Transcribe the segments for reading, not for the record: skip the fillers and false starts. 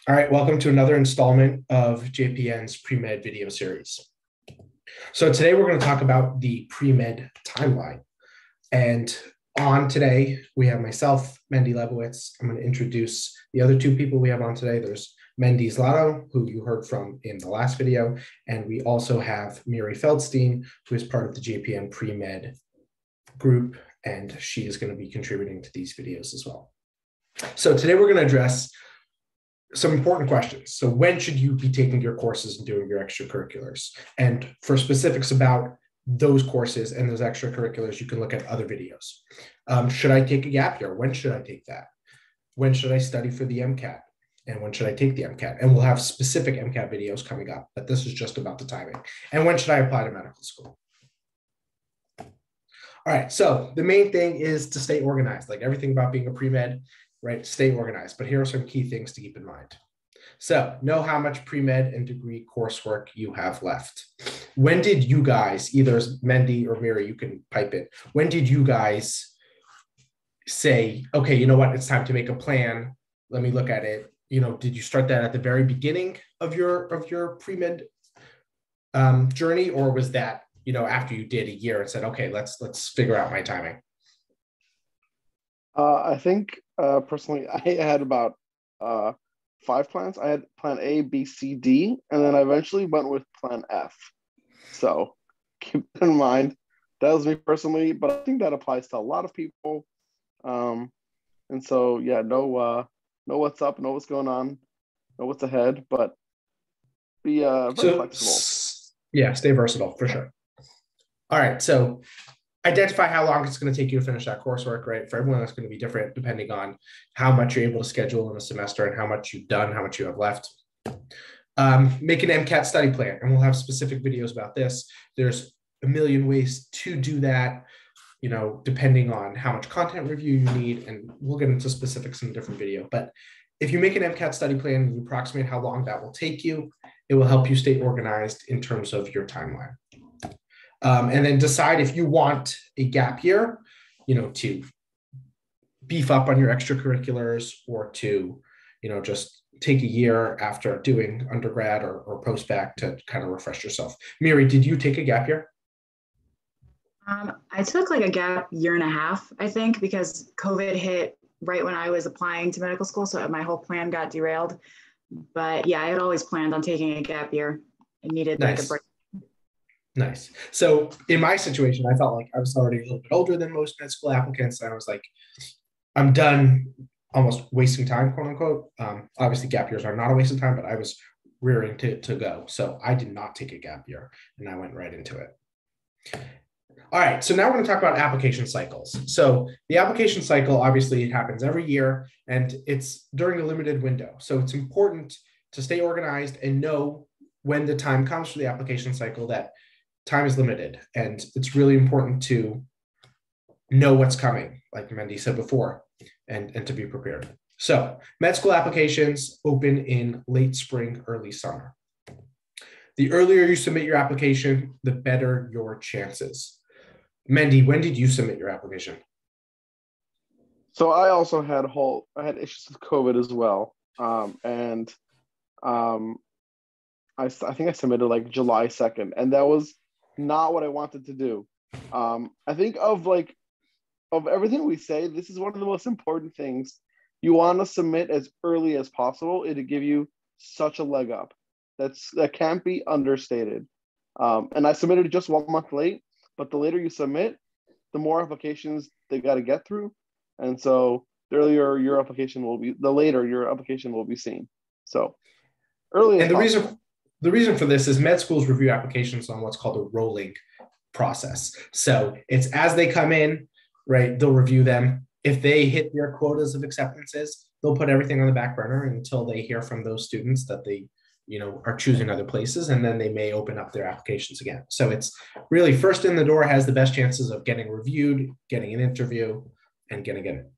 All right, welcome to another installment of JPN's Premed video series. So today we're going to talk about the Premed Timeline. And on today, we have myself, Mendy Lebowitz. I'm going to introduce the other two people we have on today. There's Mendy Zlato, who you heard from in the last video. And we also have Miri Feldstein, who is part of the JPN Premed group. And she is going to be contributing to these videos as well. So today we're going to address some important questions. So when should you be taking your courses and doing your extracurriculars? And for specifics about those courses and those extracurriculars, you can look at other videos. Should I take a gap year? When should I take that? When should I study for the MCAT? And when should I take the MCAT? And we'll have specific MCAT videos coming up, but this is just about the timing. And when should I apply to medical school? All right, so the main thing is to stay organized, like everything about being a pre-med, right? Stay organized, but here are some key things to keep in mind. So know how much pre-med and degree coursework you have left. When did you guys, either Mendy or Miri, you can pipe in. When did you guys say, okay, you know what, it's time to make a plan. Let me look at it. You know, did you start that at the very beginning of your pre-med journey, or was that, you know, after you did a year and said, okay, let's figure out my timing? I think personally, I had about 5 plans. I had plan A, B, C, D, and then I eventually went with plan F. So keep that in mind. That was me personally, but I think that applies to a lot of people. And so, yeah, know what's up, know what's going on, know what's ahead, but be very flexible. Yeah, stay versatile for sure. All right, so identify how long it's going to take you to finish that coursework, right? For everyone, that's going to be different depending on how much you're able to schedule in a semester and how much you've done, how much you have left. Make an MCAT study plan, and we'll have specific videos about this. There's a million ways to do that, you know, depending on how much content review you need, and we'll get into specifics in a different video. But if you make an MCAT study plan and you approximate how long that will take you, it will help you stay organized in terms of your timeline. And then decide if you want a gap year, you know, to beef up on your extracurriculars or to, you know, just take a year after doing undergrad or post-bac to kind of refresh yourself. Miri, did you take a gap year? I took like a gap year and a half, I think, because COVID hit right when I was applying to medical school. So my whole plan got derailed. But yeah, I had always planned on taking a gap year. I needed like a break. Nice. So in my situation, I felt like I was already a little bit older than most med school applicants. And I was like, I'm done almost wasting time, quote unquote. Obviously, gap years are not a waste of time, but I was rearing to go. So I did not take a gap year and I went right into it. All right. So now we're going to talk about application cycles. So the application cycle, obviously, it happens every year and it's during a limited window. So it's important to stay organized and know when the time comes for the application cycle that time is limited, and it's really important to know what's coming, like Mendy said before, and to be prepared. So med school applications open in late spring, early summer. The earlier you submit your application, the better your chances. Mendy, when did you submit your application? So I also had issues with COVID as well, and I think I submitted like July 2nd, and that was not what I wanted to do. I think of everything we say, this is one of the most important things. You want to submit as early as possible. It'll give you such a leg up. That can't be understated. And I submitted just 1 month late, but the later you submit, the more applications they got to get through. And so the later your application will be seen. So early as possible. The reason for this is med schools review applications on what's called a rolling process. So it's as they come in, right, they'll review them. If they hit their quotas of acceptances, they'll put everything on the back burner until they hear from those students that they, you know, are choosing other places, and then they may open up their applications again. So it's really first in the door has the best chances of getting reviewed, getting an interview, and getting it.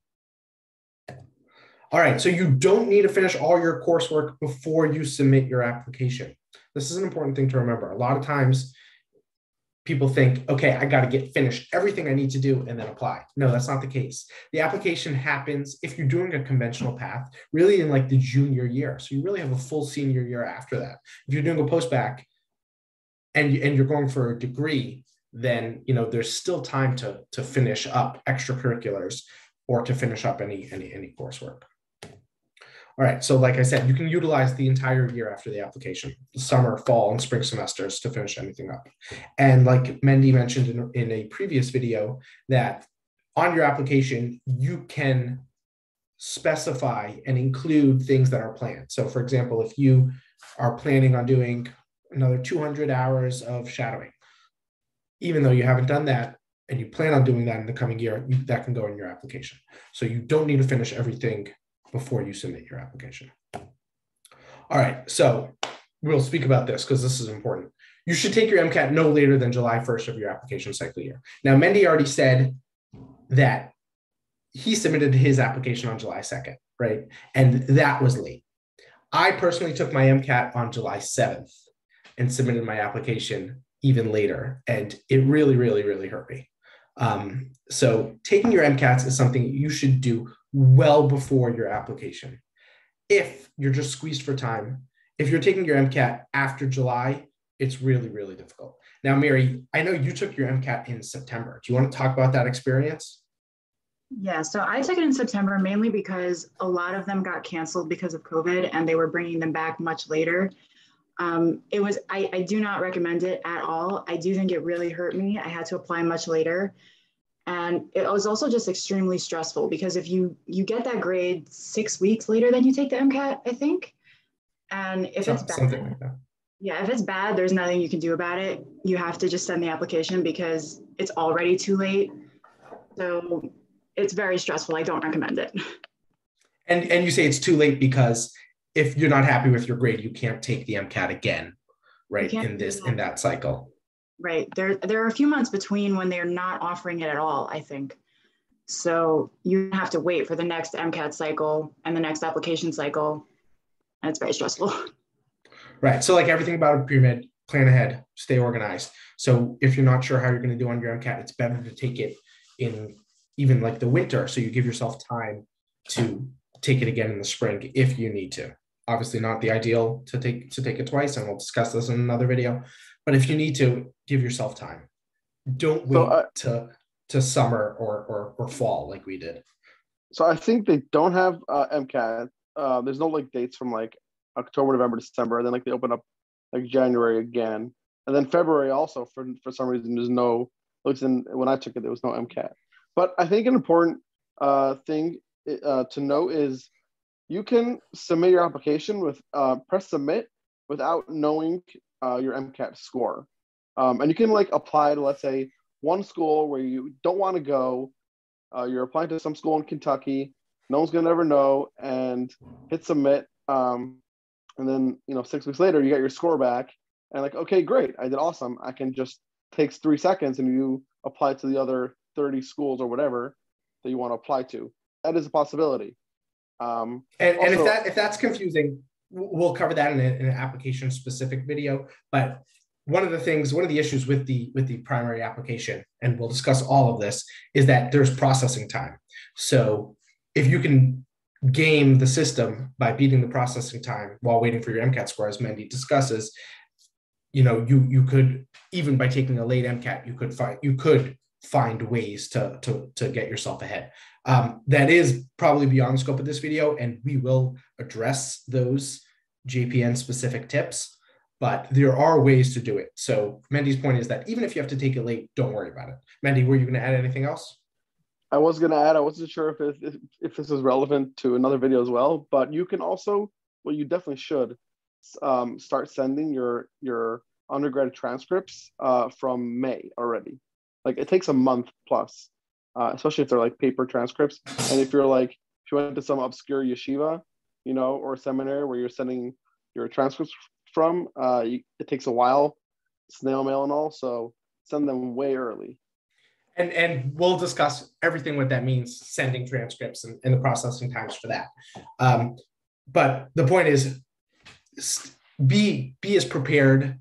All right, so you don't need to finish all your coursework before you submit your application. This is an important thing to remember. A lot of times people think, okay, I got to finish everything I need to do and then apply. No, that's not the case. The application happens if you're doing a conventional path, really in like the junior year. So you really have a full senior year after that. If you're doing a post-bac and you're going for a degree, then there's still time to finish up extracurriculars or to finish up any coursework. All right, so like I said, you can utilize the entire year after the application, summer, fall, and spring semesters to finish anything up. And like Mendy mentioned in a previous video, that on your application, you can specify and include things that are planned. So for example, if you are planning on doing another 200 hours of shadowing, even though you haven't done that, and you plan on doing that in the coming year, that can go in your application. So you don't need to finish everything before you submit your application. All right, so we'll speak about this because this is important. You should take your MCAT no later than July 1st of your application cycle year. Now, Mendy already said that he submitted his application on July 2nd, right? And that was late. I personally took my MCAT on July 7th and submitted my application even later. And it really, really, really hurt me. So taking your MCATs is something you should do well before your application. If you're just squeezed for time, if you're taking your MCAT after July, it's really, really difficult. Now, Mary, I know you took your MCAT in September. Do you want to talk about that experience? Yeah, so I took it in September mainly because a lot of them got canceled because of COVID and they were bringing them back much later. I do not recommend it at all. I do think it really hurt me. I had to apply much later. And it was also just extremely stressful because if you get that grade 6 weeks later than you take the MCAT, I think. And if it's bad, something like that. Yeah, if it's bad, there's nothing you can do about it. You have to just send the application because it's already too late. So it's very stressful. I don't recommend it. And you say it's too late because if you're not happy with your grade, you can't take the MCAT again, right? In that cycle. Right. There are a few months between when they're not offering it at all, I think. So you have to wait for the next MCAT cycle and the next application cycle. And it's very stressful. Right. So like everything about pre-med, plan ahead, stay organized. So if you're not sure how you're going to do on your MCAT, it's better to take it in even like the winter. So you give yourself time to take it again in the spring if you need to. Obviously not the ideal to take it twice, and we'll discuss this in another video. But if you need to, give yourself time. Don't wait to summer or fall like we did. So I think they don't have MCAT. There's no like dates from like October, November, December, and then like they open up like January again, and then February also for some reason there's no. When I took it, there was no MCAT. But I think an important thing to note is you can submit your application with press submit without knowing your MCAT score, and you can like apply to, let's say, one school where you don't want to go. You're applying to some school in Kentucky. No one's gonna ever know, and hit submit. And then 6 weeks later, you get your score back, and like, okay, great, I did awesome. I can just takes 3 seconds, and you apply to the other 30 schools or whatever that you want to apply to. That is a possibility. And if that's confusing, we'll cover that in an application specific video. But one of the issues with the primary application, and we'll discuss all of this, is that there's processing time. So if you can game the system by beating the processing time while waiting for your MCAT score, as Mendy discusses, you could, even by taking a late MCAT, you could find ways to get yourself ahead. That is probably beyond the scope of this video, and we will address those JPN specific tips, but there are ways to do it. So Mendy's point is that even if you have to take it late, don't worry about it. Mendy, were you going to add anything else? I was going to add, I wasn't sure if this is relevant to another video as well, but you can also, well, you definitely should start sending your undergrad transcripts from May already. Like it takes a month plus, especially if they're like paper transcripts. And if you went to some obscure yeshiva, or seminary where you're sending your transcripts from, it takes a while, snail mail and all. So send them way early. And we'll discuss everything what that means, sending transcripts and the processing times for that. But the point is, be as prepared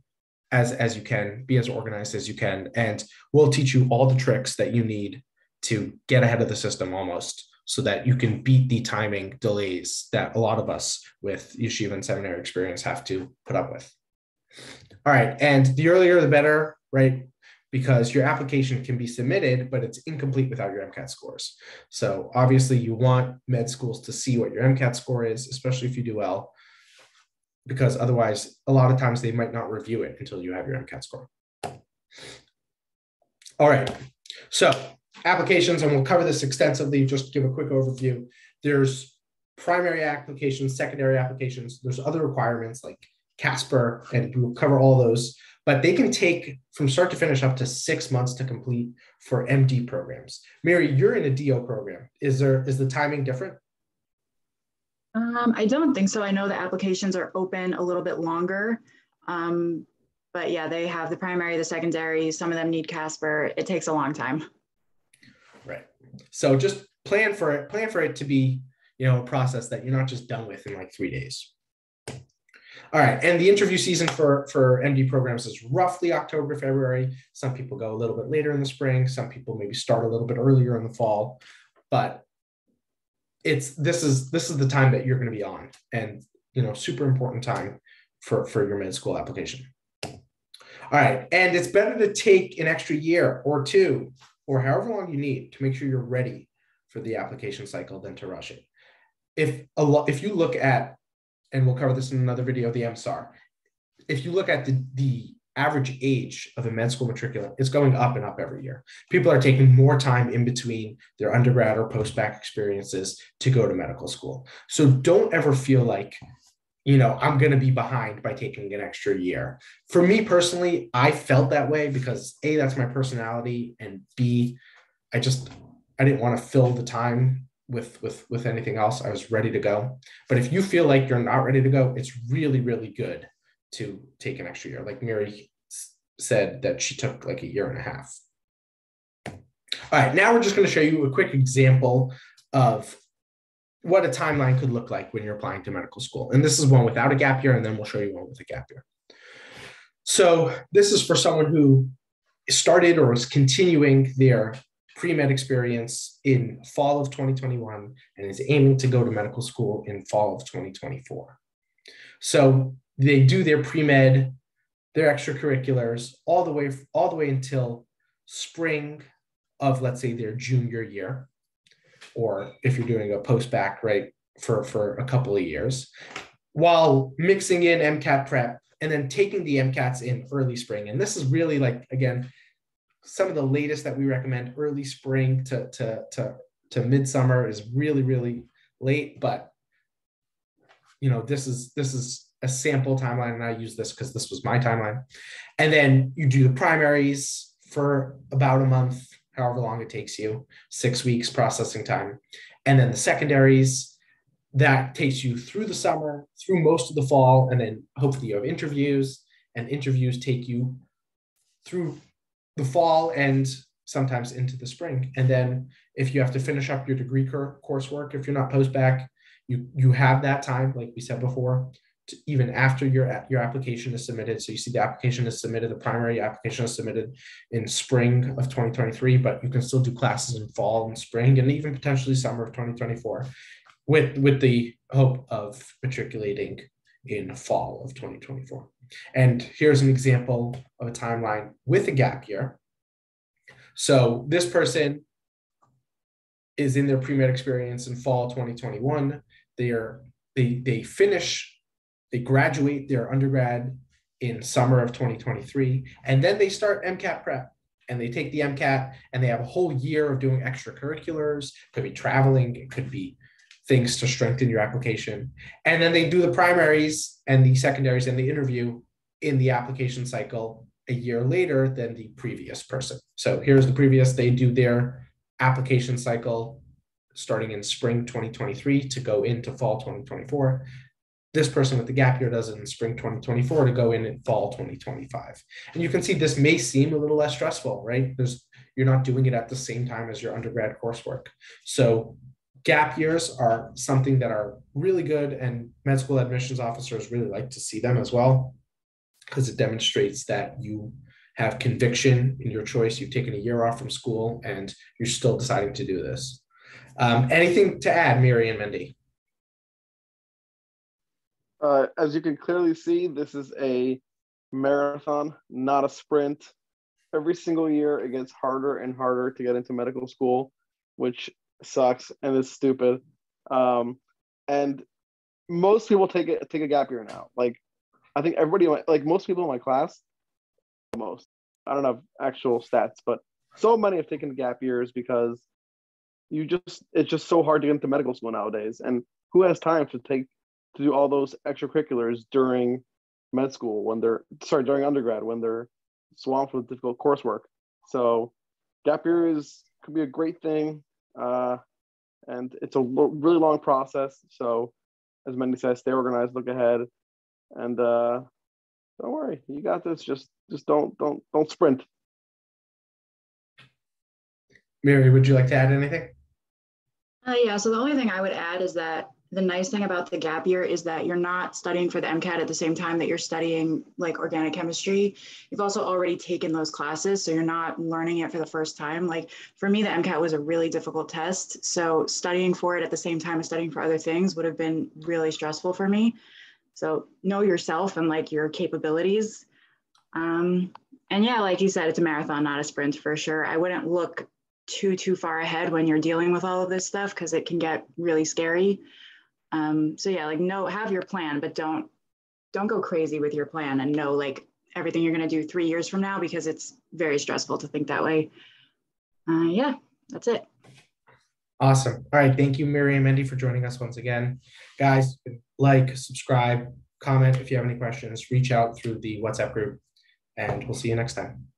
as you can, be as organized as you can, and we'll teach you all the tricks that you need to get ahead of the system almost, so that you can beat the timing delays that a lot of us with yeshiva and seminary experience have to put up with. All right, and the earlier the better, right? Because your application can be submitted, but it's incomplete without your MCAT scores. So obviously you want med schools to see what your MCAT score is, especially if you do well, because otherwise a lot of times they might not review it until you have your MCAT score. All right, so applications, and we'll cover this extensively, just to give a quick overview. There's primary applications, secondary applications. There's other requirements like Casper, and we'll cover all those, but they can take from start to finish up to 6 months to complete for MD programs. Mary, you're in a DO program. Is the timing different? I don't think so. I know the applications are open a little bit longer. But yeah, they have the primary, the secondary, some of them need Casper. It takes a long time. Right. So just plan for it to be, a process that you're not just done with in like 3 days. All right. And the interview season for MD programs is roughly October, February. Some people go a little bit later in the spring. Some people maybe start a little bit earlier in the fall, but this is the time that you're going to be on, and, super important time for your med school application. All right. And it's better to take an extra year or two, or however long you need to make sure you're ready for the application cycle than to rush it. If you look at, and we'll cover this in another video, the MSAR, if you look at the average age of a med school matriculant, it's going up and up every year. People are taking more time in between their undergrad or post-bac experiences to go to medical school. So don't ever feel like, I'm going to be behind by taking an extra year. For me personally, I felt that way because A, that's my personality, and B, I didn't want to fill the time with anything else. I was ready to go. But if you feel like you're not ready to go, it's really, really good to take an extra year. Like Mary said that she took like 1.5 years. All right, now we're just going to show you a quick example of what a timeline could look like when you're applying to medical school. And this is one without a gap year, and then we'll show you one with a gap year. So this is for someone who started or is continuing their pre-med experience in fall of 2021 and is aiming to go to medical school in fall of 2024. So they do their pre-med, their extracurriculars, all the way until spring of, let's say, their junior year, or if you're doing a post-bac, right, for a couple of years, while mixing in MCAT prep and then taking the MCATs in early spring. And this is really, like, again, some of the latest that we recommend. Early spring to midsummer is really, really late, but this is a sample timeline, and I use this because this was my timeline. And then you do the primaries for about a month, however long it takes you, 6 weeks processing time. And then the secondaries, that takes you through the summer, through most of the fall, and then hopefully you have interviews, and interviews take you through the fall and sometimes into the spring. And then if you have to finish up your degree coursework, if you're not post-bac, you have that time, like we said before, even after your application is submitted. So you see the application is submitted, the primary application is submitted in spring of 2023, but you can still do classes in fall and spring and even potentially summer of 2024 with the hope of matriculating in fall of 2024. And here's an example of a timeline with a gap year. So this person is in their pre-med experience in fall 2021. They graduate their undergrad in summer of 2023, and then they start MCAT prep, and they take the MCAT, and they have a whole year of doing extracurriculars. It could be traveling, it could be things to strengthen your application. And then they do the primaries and the secondaries and the interview in the application cycle a year later than the previous person. So here's the previous, they do their application cycle starting in spring 2023 to go into fall 2024. This person with the gap year does it in spring 2024 to go in fall 2025. And you can see this may seem a little less stressful, right? You're not doing it at the same time as your undergrad coursework. So gap years are something that are really good, and med school admissions officers really like to see them as well. because it demonstrates that you have conviction in your choice. You've taken a year off from school and you're still deciding to do this. Anything to add, Miri and Mendy? As you can clearly see, this is a marathon, not a sprint. Every single year, it gets harder and harder to get into medical school, which sucks and is stupid. And most people take a gap year now. Like, I think everybody, like most people in my class, I don't have actual stats, but so many have taken gap years because it's just so hard to get into medical school nowadays. And who has time to do all those extracurriculars during med school during undergrad when they're swamped with difficult coursework? So gap year could be a great thing. And it's a really long process. So as Mendy says, stay organized, look ahead, and don't worry, you got this. Just don't sprint. Miri, would you like to add anything? Yeah, so the only thing I would add is that the nice thing about the gap year is that you're not studying for the MCAT at the same time that you're studying like organic chemistry. You've also already taken those classes, so you're not learning it for the first time. Like for me, the MCAT was a really difficult test. So studying for it at the same time as studying for other things would have been really stressful for me. So know yourself and like your capabilities. And yeah, like you said, it's a marathon, not a sprint for sure. I wouldn't look too far ahead when you're dealing with all of this stuff because it can get really scary. So yeah, like have your plan, but don't go crazy with your plan, and know like everything you're going to do 3 years from now, because it's very stressful to think that way. Yeah, that's it. Awesome. All right. Thank you, Miri and Mendy, for joining us once again. Guys, like, subscribe, comment if you have any questions, reach out through the WhatsApp group, and we'll see you next time.